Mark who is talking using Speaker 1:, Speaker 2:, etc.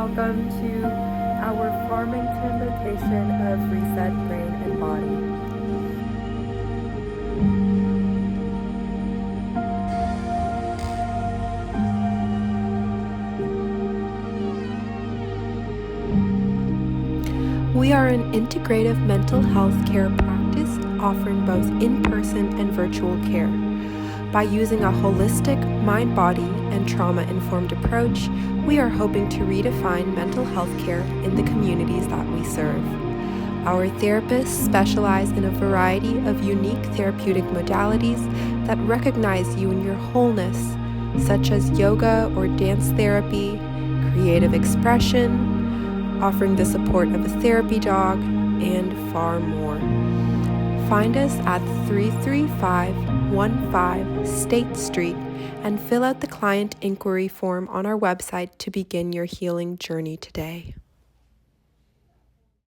Speaker 1: welcome to our Farmington location of Reset Brain and Body. We are an integrative mental health care practice offering both in-person and virtual care. By using a holistic mind, body, and trauma-informed approach, we are hoping to redefine mental health care in the communities that we serve. Our therapists specialize in a variety of unique therapeutic modalities that recognize you in your wholeness, such as yoga or dance therapy, creative expression, offering the support of a therapy dog, and far more. Find us at 33515 State Street and fill out the client inquiry form on our website to begin your healing journey today.